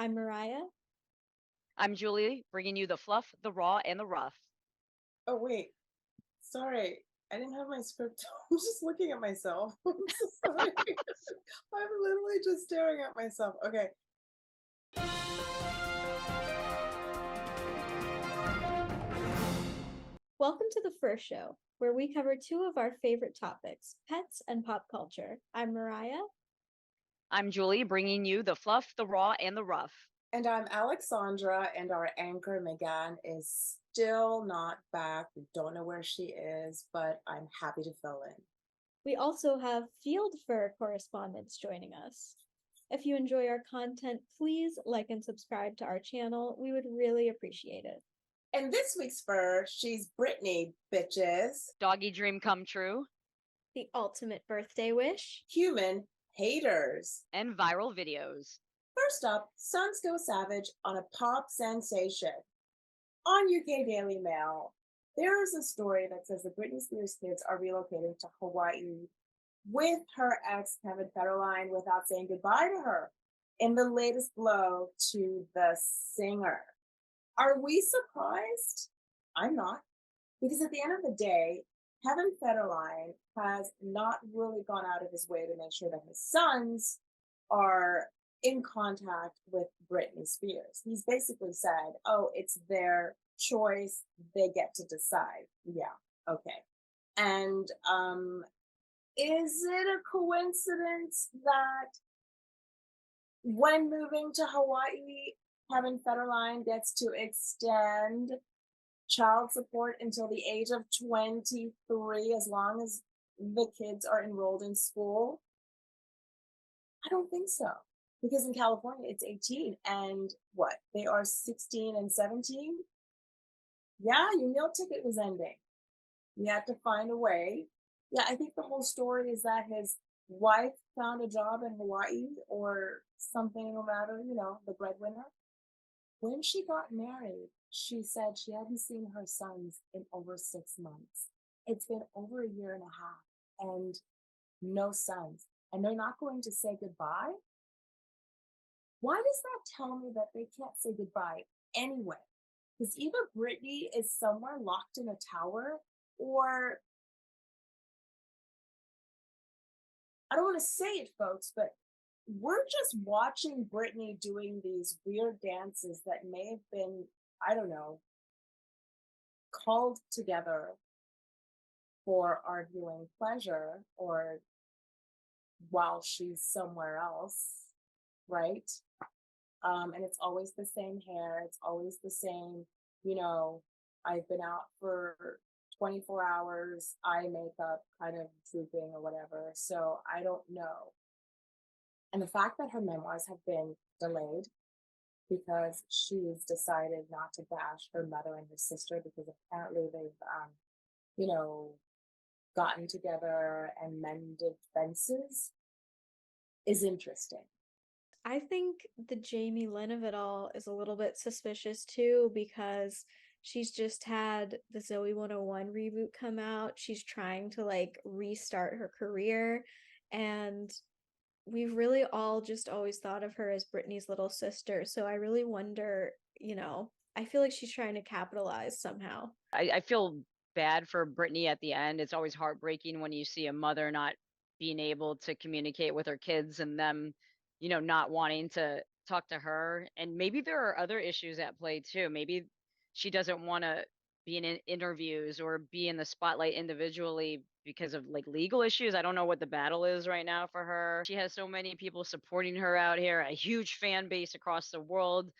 I'm Mariah. I'm Julie, bringing you the fluff, the raw, and the rough. Oh, wait. Sorry. I didn't have my script. I'm just looking at myself. I'm so sorry. I'm literally just staring at myself. Okay. Welcome to the first show, where we cover two of our favorite topics, pets and pop culture. I'm Mariah. I'm Julie, bringing you the fluff, the raw, and the rough. And I'm Sondra, and our anchor, Megan, is still not back. We don't know where she is, but I'm happy to fill in. We also have field fur correspondents joining us. If you enjoy our content, please like and subscribe to our channel. We would really appreciate it. And this week's fur, she's Britney, bitches. Doggy dream come true. The ultimate birthday wish. Human haters. And viral videos. First up, Sons Go Savage on a pop sensation. On UK Daily Mail, there is a story that says that Britney Spears' kids are relocating to Hawaii with her ex, Kevin Federline, without saying goodbye to her in the latest blow to the singer. Are we surprised? I'm not. Because at the end of the day, Kevin Federline has not really gone out of his way to make sure that his sons are in contact with Britney Spears. He's basically said, oh, it's their choice. They get to decide. Yeah, okay. And is it a coincidence that when moving to Hawaii, Kevin Federline gets to extend child support until the age of 23 as long as the kids are enrolled in school? I don't think so. Because in California, it's 18 and what? They are 16 and 17? Yeah, your meal ticket was ending. You had to find a way. Yeah, I think the whole story is that his wife found a job in Hawaii or something no matter, the breadwinner. When she got married, she said she hadn't seen her sons in over 6 months. It's been over a year and a half and no sons. And they're not going to say goodbye? Why does that tell me that they can't say goodbye anyway? Because either Britney is somewhere locked in a tower, or I don't want to say it, folks, but we're just watching Britney doing these weird dances that may have been, I don't know, called together for our viewing pleasure or while she's somewhere else, right? And it's always the same hair. It's always the same, I've been out for 24 hours, eye makeup kind of drooping or whatever. So I don't know. And the fact that her memoirs have been delayed because she's decided not to bash her mother and her sister because apparently they've, gotten together and mended fences is interesting. I think the Jamie Lynn of it all is a little bit suspicious too, because she's just had the Zoe 101 reboot come out. She's trying to restart her career, and we've really all just always thought of her as Britney's little sister. So I really wonder, I feel like she's trying to capitalize somehow. I feel bad for Britney at the end. It's always heartbreaking when you see a mother not being able to communicate with her kids and them, not wanting to talk to her. And maybe there are other issues at play too. Maybe she doesn't want to be in interviews or be in the spotlight individually because of legal issues. I don't know what the battle is right now for her. She has so many people supporting her out here, a huge fan base across the world.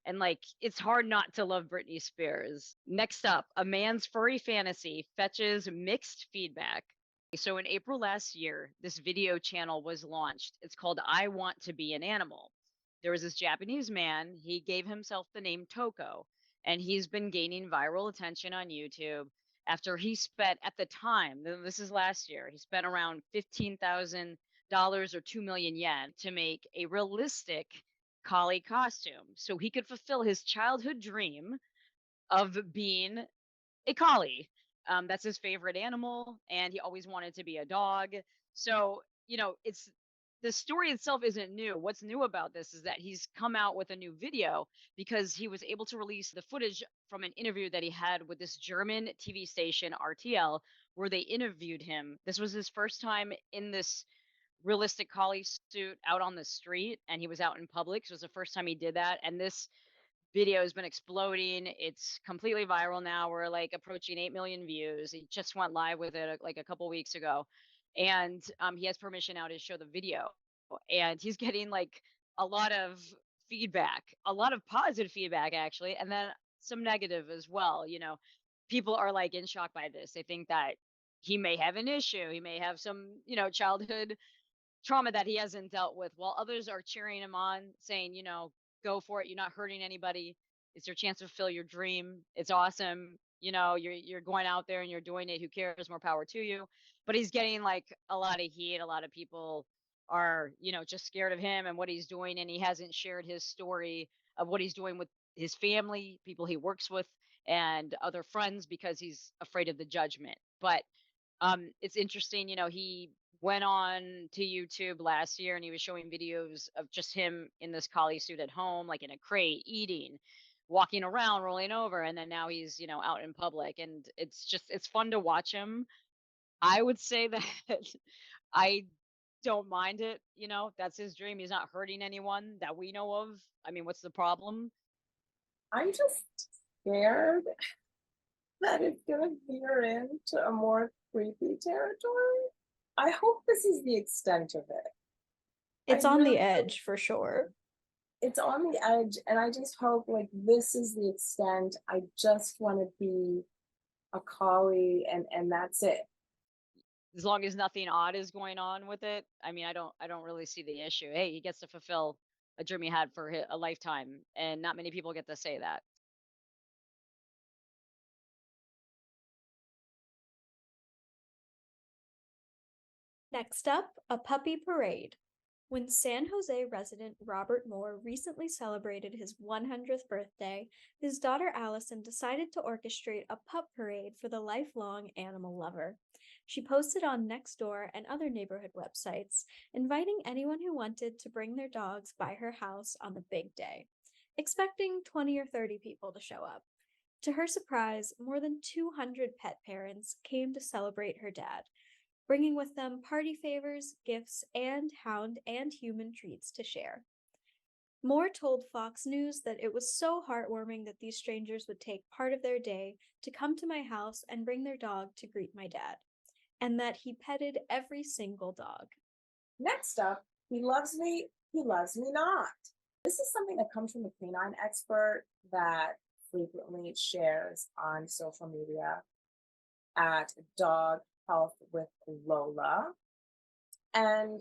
And it's hard not to love Britney Spears. Next up, a man's furry fantasy fetches mixed feedback. So in April last year, this video channel was launched. It's called I Want to Be an Animal. There was this Japanese man. He gave himself the name Toco, and he's been gaining viral attention on YouTube after he spent, at the time, this is last year, he spent around $15,000 or 2 million yen to make a realistic collie costume so he could fulfill his childhood dream of being a collie. That's his favorite animal, and he always wanted to be a dog. So, it's the story itself isn't new. What's new about this is that he's come out with a new video because he was able to release the footage from an interview that he had with this German TV station, RTL, where they interviewed him. This was his first time in this realistic collie suit out on the street, and he was out in public. So it was the first time he did that. And this video has been exploding. It's completely viral now. We're like approaching 8 million views. He just went live with it like a couple weeks ago. And he has permission now to show the video. And he's getting like a lot of feedback, a lot of positive feedback, actually, and then some negative as well. You know, people are like in shock by this. They think that he may have an issue. He may have some, you know, childhood trauma that he hasn't dealt with, while others are cheering him on, saying, you know, go for it. You're not hurting anybody. It's your chance to fulfill your dream. It's awesome. You know, you're going out there and you're doing it. Who cares? More power to you. But he's getting like a lot of heat. A lot of people are, you know, just scared of him and what he's doing. And he hasn't shared his story of what he's doing with his family, people he works with, and other friends because he's afraid of the judgment. But it's interesting, you know, he went on to YouTube last year and he was showing videos of just him in this collie suit at home, like in a crate, eating, walking around, rolling over. And then now he's, you know, out in public. And it's fun to watch him. I would say that I don't mind it. You know, that's his dream. He's not hurting anyone that we know of. I mean, what's the problem? I'm just scared that it's gonna veer into a more creepy territory. I hope this is the extent of it. It's I on the really edge for sure. It's on the edge, and I just hope like this is the extent. I just want to be a collie, and that's it. As long as nothing odd is going on with it, I mean, I don't really see the issue. Hey, he gets to fulfill a dream he had for a lifetime, and not many people get to say that. Next up, a puppy parade. When San Jose resident Robert Moore recently celebrated his 100th birthday, his daughter Allison decided to orchestrate a pup parade for the lifelong animal lover. She posted on Nextdoor and other neighborhood websites, inviting anyone who wanted to bring their dogs by her house on the big day, expecting 20 or 30 people to show up. To her surprise, more than 200 pet parents came to celebrate her dad, bringing with them party favors, gifts, and hound and human treats to share. Moore told Fox News that it was so heartwarming that these strangers would take part of their day to come to my house and bring their dog to greet my dad, and that he petted every single dog. Next up, he loves me not. This is something that comes from a canine expert that frequently shares on social media at Dog Health with Lola. And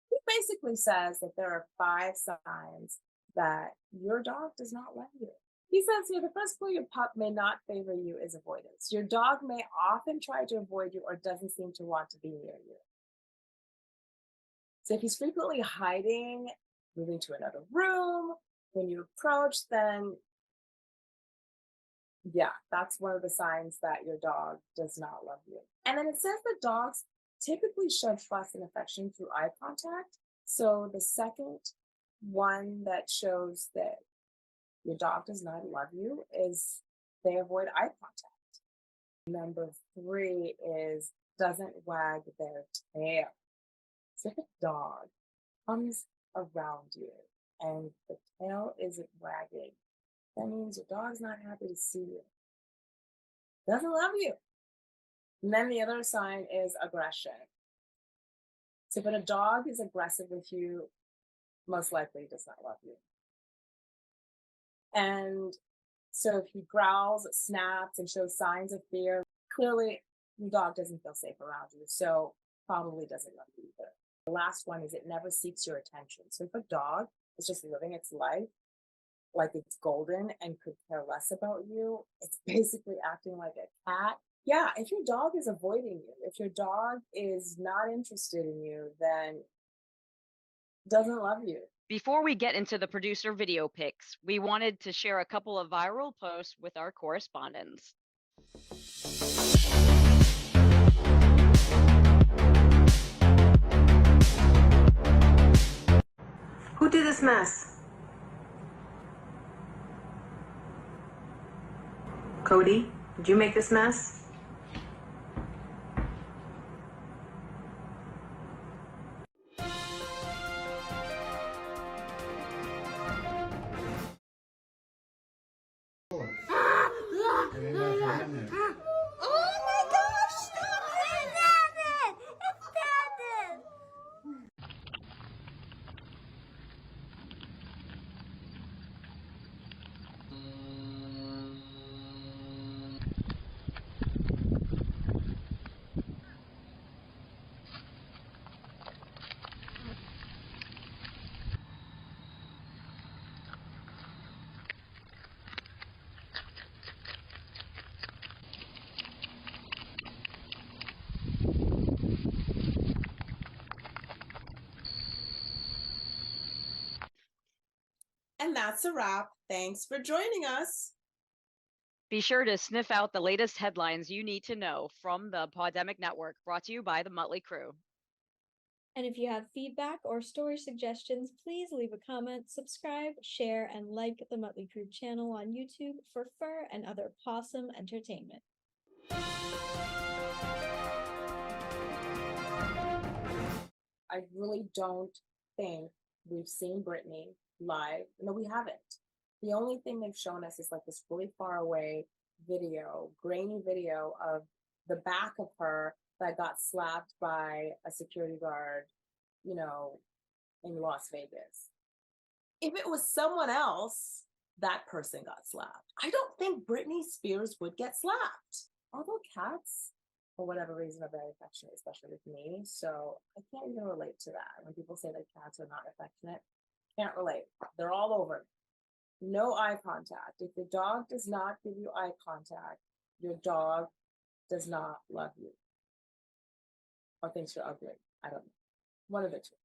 he basically says that there are 5 signs that your dog does not love you. He says here, the first clue your pup may not favor you is avoidance. Your dog may often try to avoid you or doesn't seem to want to be near you. So if he's frequently hiding, moving to another room, when you approach, then yeah, that's one of the signs that your dog does not love you. And then it says that dogs typically show trust and affection through eye contact. So the second one that shows that your dog does not love you is they avoid eye contact. Number 3 is doesn't wag their tail. So if a dog comes around you and the tail isn't wagging, that means your dog's not happy to see you. Doesn't love you. And then the other sign is aggression. So when a dog is aggressive with you, most likely does not love you. And so if he growls, snaps, and shows signs of fear, clearly your dog doesn't feel safe around you, so probably doesn't love you either. The last one is it never seeks your attention. So if a dog is just living its life like it's golden and could care less about you, it's basically acting like a cat. Yeah, if your dog is avoiding you, if your dog is not interested in you, then doesn't love you. Before we get into the producer video picks, we wanted to share a couple of viral posts with our correspondents. Who did this mess? Cody, did you make this mess? And that's a wrap. Thanks for joining us. Be sure to sniff out the latest headlines you need to know from the Podemic Network, brought to you by the Muttly crew. And if you have feedback or story suggestions, please leave a comment, subscribe, share, and like the Muttly Crew channel on YouTube for fur and other possum entertainment. I really don't think we've seen Britney live. No, we haven't. The only thing they've shown us is like this really far away video, grainy video of the back of her that got slapped by a security guard, you know, in Las Vegas. If it was someone else, that person got slapped. I don't think Britney Spears would get slapped. Although cats, for whatever reason, are very affectionate, especially with me. So I can't even relate to that. When people say that cats are not affectionate, can't relate. They're all over. No eye contact. If the dog does not give you eye contact, your dog does not love you or thinks you're ugly. I don't know. One of the two.